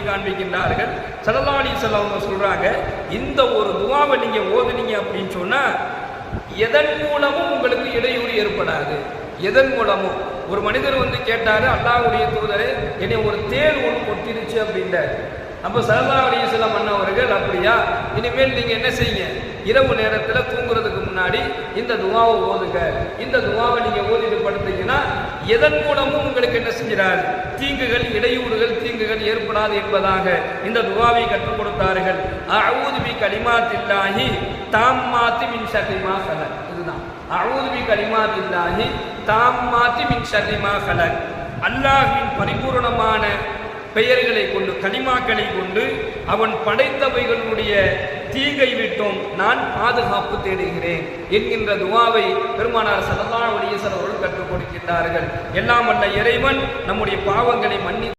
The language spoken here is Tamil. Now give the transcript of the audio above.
காண்பிக்கின்றார்கள். ஸல்லல்லாஹு அலைஹி வஸல்லம் அவங்க சொல்றாங்க, இந்த ஒரு துஆவை நீங்க ஓதுனீங்க அப்படின்னு சொன்னா எதன் மூலமும் உங்களுக்கு இடையூறு ஏற்படாது. எதன் மூலமும் ஒரு மனிதர் வந்து கேட்டாரு, அல்லாஹ்வுடைய தூதரே, என்னை ஒரு தேள் ஒன்று கொத்திருச்சு அப்படின்றார். அப்போ ஸல்லல்லாஹு அலைஹி வஸல்லம் அண்ணவர்கள், அப்படியா, இனிமேல் நீங்க என்ன செய்யுங்க, இரவு நேரத்தில் தூங்குறதுக்கு முன்னாடி இந்த துஆவை ஓதுங்க. இந்த துஆவை நீங்க ஓதிட்டு படுத்தீங்கன்னா எதன் மூலமும் உங்களுக்கு என்ன செஞ்சிடாது, தீங்குகள், இடையூறுகள், தீங்குகள் ஏற்படாது என்பதாக இந்த துஆவை கற்றுக் கொடுத்தார்கள். அஊது பி கலிமாத்தில்லாஹி தாம்மாத்தி மின் ஷர்ரி மா ஹலக். இதுதான் அஊது பி கலிமாத்தில்லாஹி தாம்மாத்தி மின் ஷர்ரி மா ஹலக். அல்லாஹ்வின் பரிபூர்ணமான பெயர்களை கொண்டு, கலிமாக்களை கொண்டு அவன் படைத்தவைகளுடைய தீங்கை விட்டும் நான் பாதுகாப்பு தேடுகிறேன் என்கின்ற துஆவை பெருமானார் ஸல்லல்லாஹு அலைஹி வஸல்லம் அவர்கள் கற்றுக் கொடுக்கின்றார்கள். எல்லாம் வல்ல இறைவன் நம்முடைய பாவங்களை மன்னி